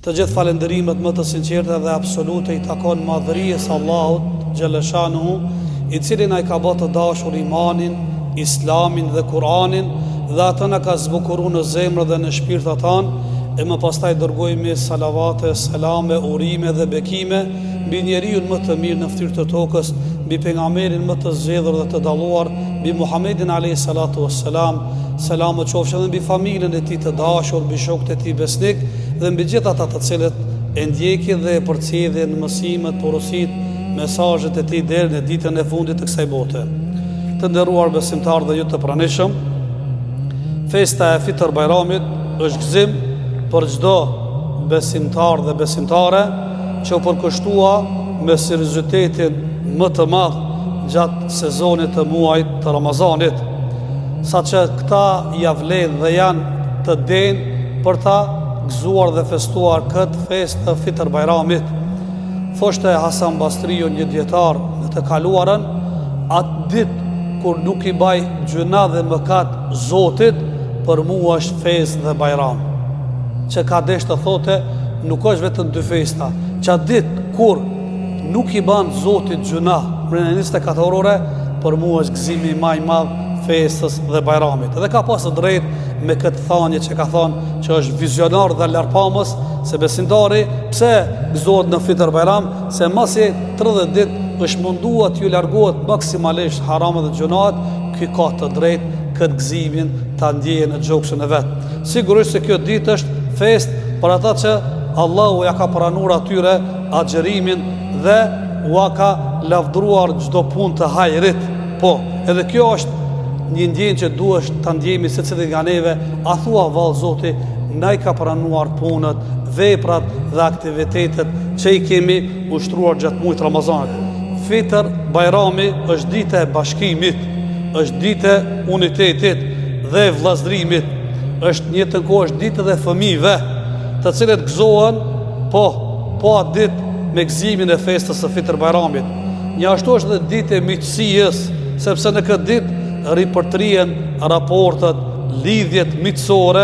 Të gjithë falendërimet më të sinqerta dhe absolute i takon madhërisë Allahut xhaleshanuhu, i cili na i ka bërë të dashur imanin, islamin dhe Kur'anin, dhe atë na ka zbukuruar në zemrë dhe në shpirtat tanë, e më pastaj dërgojmë salavate, selame, urime dhe bekime mbi njeriu më të mirë në fytyrë të tokës, mbi pejgamberin më të zgjedhur dhe të dalluar, mbi Muhamedit alayhi salatu wassalam. Selamë qofshin dhe mbi familjen e tij të dashur, mbi shokët e tij besnik dhe mbi gjithë ata të cilët e ndjekin dhe e përcjelljin mësimet, porositë, mesazhet e tij deri në ditën e fundit të kësaj bote. Të nderuar besimtarë dhe ju të pranishëm, festa e Fitr Bajramit është gëzim për çdo besimtar dhe besimtare që u përkushtua me seriozitetin më të madh gjatë sezonit të muajit të Ramazanit, sa që këta ja vlen dhe janë të denë për ta gëzuar dhe festuar këtë fest të Fitr Bajramit. Thoshte Hasan Basriu, një dietar në të kaluarën, atë ditë kur nuk i baj gjuna dhe mëkat Zotit, për mua është fest dhe bajram. Që ka desh të thote, nuk është vetëm dy festa, që atë ditë kur nuk i ban Zotit gjuna, mërën e 24 ore, për mua është gëzimi më i madh festës dhe bajramit. Dhe ka pasë drejt me këtë thanje që ka thonë që është vizionar dhe larpamës, se besimtari pse gëzohet në Fitr Bajram, se masi 30 ditë është mundua t'ju largohet maksimalisht haramat dhe gjunat, ky ka të drejt këtë gëzimin ta ndjejë në gjoksin e vet. Sigurisht se kjo ditë është fest për ata që Allahu ja ka pranuar atyre agjërimin dhe u ka lavdruar çdo punë të hajrit. Po, edhe kjo është një ndjenjë që duhesh ta ndjejmë secili nga neve, a thua vallë Zoti, na i ka pranuar punët, veprat dhe aktivitetet që i kemi ushtruar gjatë muajit Ramazanit. Fitr Bajrami është ditë e bashkimit, është ditë e unitetit dhe vllazërimit, është një të kohë është ditë dhe fëmijëve, të cilët gëzohen po atë ditë me gëzimin e festës së Fitr Bajramit. Një ashtu është edhe ditë e miqësisë, sepse në këtë ditë ripërtrien raportet, lidhjet miqësore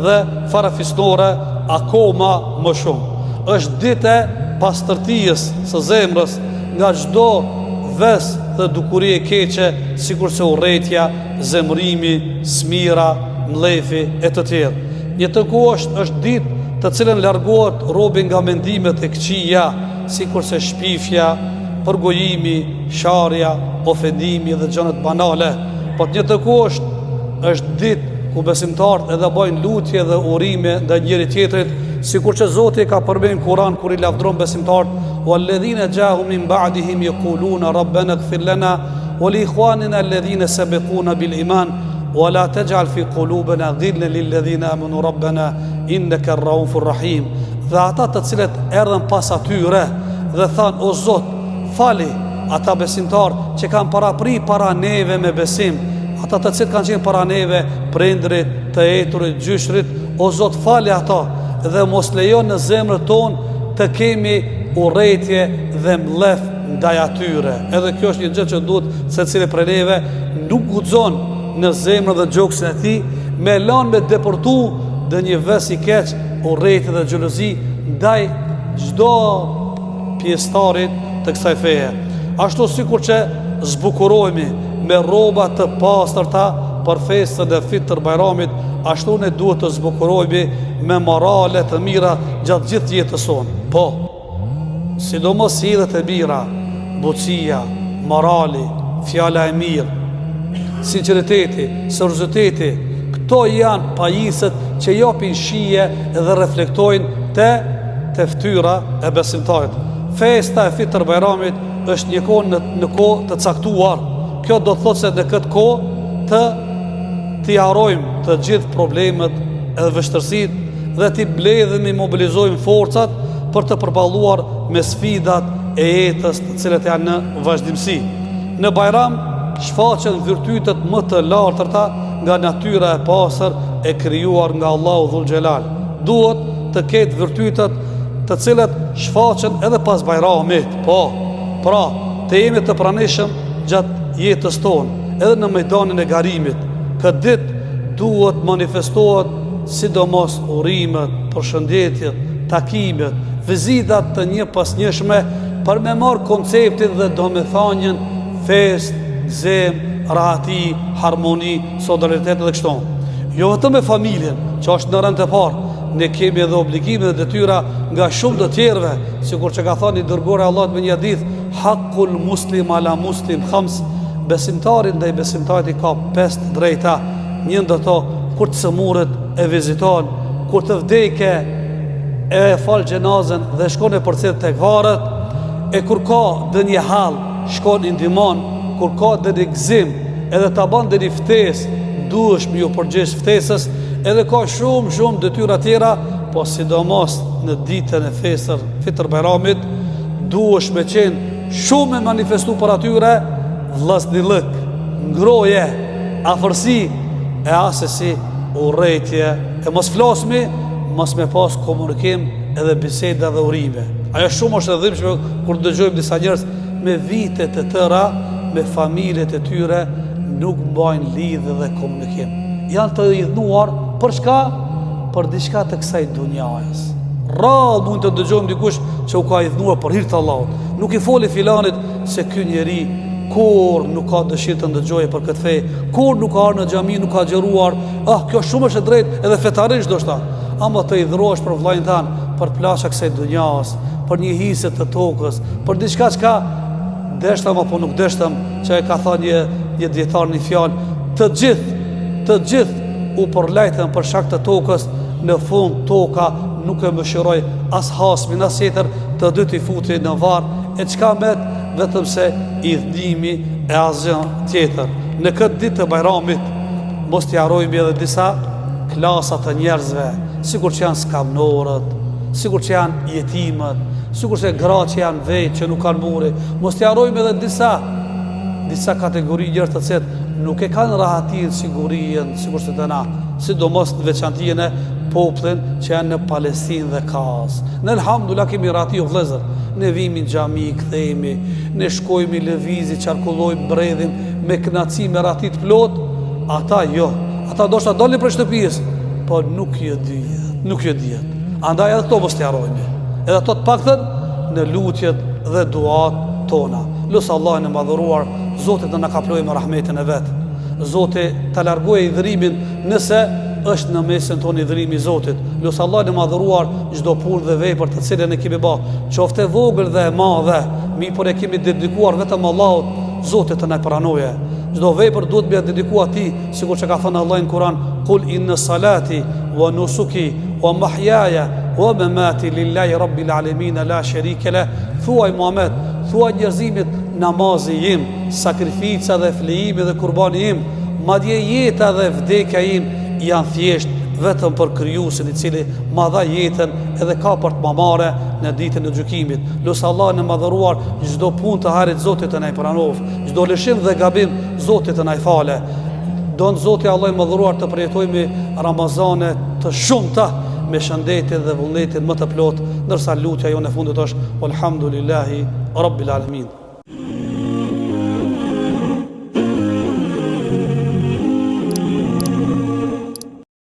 dhe farafisnore akoma më shumë. Është ditë e pastërtisë së zemrës nga çdo ves dhe dukuri e keqe, sikurse urrëtia, zemrimi, smira, mlefi e të tjerë. Një të kohë është ditë të cilën largohet robi nga mendimet e këqija, sikurse shpifja, përgojimi, sharja, ofendimi dhe gjërat banale. Po një të kohë është ditë ku besimtarët edhe bajnë lutje dhe urime ndaj njëri tjetrit, sikur që Zoti ka përmendur Kur'an kur i lavdron besimtarët: "Walladhina ja'u min ba'dihim yaquluna rabbana ighfir lana wa li ikhwanina alladhina sabaquna bil iman wa la taj'al fi qulubina ghillan lil ladhina amanu rabbana innaka ar-raufur rahim." Dhe ata të cilët erdhën pas atyre dhe thanë: "O Zot, fali ata besimtarë që kanë para neve me besim, ata të cilët kanë qenë para neve, prindrit, të eturit, gjyshrit, o Zot fali ata dhe mos lejon në zemrën tonë të kemi urrëtie dhe mlef ndaj atyre." Edhe kjo është një gjë që duhet secili prej neve nuk guxon në zemrën dhe gjoksin e tij me lënë me deportu dhe një ves i keq, urrëtie dhe xhelozi ndaj çdo pjesëtarit të kësaj feje. Ashtu sikur që zbukurohemi me rroba të pastërta për festën e Fitr Bajramit, ashtu ne duhet të zbukurohemi me morale të mira gjatë gjithë jetës sonë. Po, sidomos hidhet e mira, bucia, morali, fjala e mirë, sinqeriteti, serioziteti, këto janë pajisjet që japin shije dhe reflektojnë te fytyra e besimtarit. Festa e Fitr Bajramit është një kohë në kohë të caktuar. Kjo do të thotë se në këtë kohë t'i harrojmë të gjithë problemet edhe vështirësitë dhe t'i mbledhemi, mobilizojmë forcat për të përballuar me sfidat e jetës të cilat janë në vazhdimsi. Në Bajram shfaqen virtytet më të larta nga natyra e pastër e krijuar nga Allahu Dhul Xhelal. Duhet të ketë virtytet të cilat shfaqen edhe pas Bajramit. Po, pra, të jemi të pranishëm gjatë jetës tonë, edhe në mejdanin e garimit. Këtë ditë duhet manifestohet sidomos urimet, përshëndetjet, takimet, vizitat të një pas njëshme, për me marë konceptin dhe domethënien fest, gëzim, rahati, harmoni, solidaritet dhe kështu. Jo vetëm me familjen, që është në rend të parë, ne kemi edhe obligime dhe detyra nga shumë të tjerëve, sikur që ka thënë i dërguari Allahut me një hadith, haqqul muslim ala muslim khams, besimtari ndaj besimtarit ka 5 drejta. Një ndër to, kur të sëmurët e viziton, kur të vdekë e fal xhenazën dhe shkon e përcjell tek varret, e kur ka dënje hall, shkon i ndihmon, kur ka dënje gëzim, edhe ta bën dënje ftesë, duhesh me ju përgjegjës ftesës, edhe ka shumë detyra tjera, po sidomos në ditën e festër Fitr Bayramit, duhesh me qenë shumë e manifestu për atyre vllaznilik, ngroje, afërsi e asesi urrejtje, e mos flasmi, mos me pas komunikim edhe biseda dhe urime. Ajo shumë është e dhimbshme kur dëgjojmë disa njerëz me vite të tëra, me familjet e tyre nuk mbajnë lidhje dhe komunikim. Janë të idhnuar për çka? Për diçka të kësaj dunjajës. Rrallë mund të dëgjojmë dikush që u ka idhnuar për hir të Allahut. Nuk i foli filanit se ky njeri kur nuk ka dëshirë të ndëgjojë për këtë fe, kur nuk ka ardhur në xhami, nuk ka xheruar. Kjo shumë është e drejtë edhe fetarisht do shta. Ama të idhrohesh për vllajën tan, për plasha kësaj dunjas, për një hise të tokës, për diçka çka deshtam apo nuk deshtam, që e ka thënë një dietar në fjalë, të gjithë u përlajtën për shkak të tokës, në fund toka nuk e mëshiroi as hasmin as tjetër, të dy t'i futi në varr, e çka met vetëm se idhnimi e asgjë tjetër. Në këtë ditë të Bajramit mos t'i harrojmë edhe disa klasa të njerëzve, sikur që janë skamnorët, sikur që janë jetimët, sikur që gratë që janë vetë, që nuk kanë burë. Mos t'i harrojmë edhe disa kategori njerëz të cilët nuk e kanë rahatin, sigurinë, sikur që të na, sidomos në veçantinë e popullin që janë në Palestinë dhe Kaz. Në elhamdulillah kemi rahati o vëllezër. Ne vimi në xhami, kthehemi, ne shkojmë lëvizi, qarkullojmë, mbredhim me kënaqësi, me rahati të plot. Ata jo. Ata ndoshta dolin për shtëpisë, po nuk jo dihet. Andaj edhe to mos t'i harrojmë. Edhe ato të paktën në lutjet dhe duat tona. Lutë Allahun e madhëruar, Zoti të na kaplojë me rahmetin e vet. Zoti ta largojë idhrimin nëse është në mesin tonë idhrimi i Zotit. Lutë Allahun e madhëruar çdo punë dhe vepër të cilën e kemi bërë, qoftë e vogël dhe e madhe, por e kemi dedikuar vetëm Allahut, Zoti të na pranojë. Çdo vepër duhet të dedikohet atij, sikur që ka thënë Allah në Kur'an, "Qul inna salati wa nusuki wa mahyaya wa mamati lillahi rabbil alamin la sharika la." Thuaj Muhammed, thuaj njerëzimit, namazi im, sakrifica dhe flejimi dhe kurbani im, madje jeta dhe vdekja im janë thjesht vetëm për Krijuesin i cili ma dha jetën edhe ka për të më marrë në ditën e gjykimit. Lutë Allahun e madhëruar çdo punë të harit Zotit të na i pranof, çdo lëshim dhe gabim Zotit të na i falë. Don Zoti Allah i madhëruar të përjetojmë Ramazane të shumta me shëndetin dhe vullnetin më të plot, ndërsa lutja jonë e fundit është Alhamdulillahi Rabbil Alamin.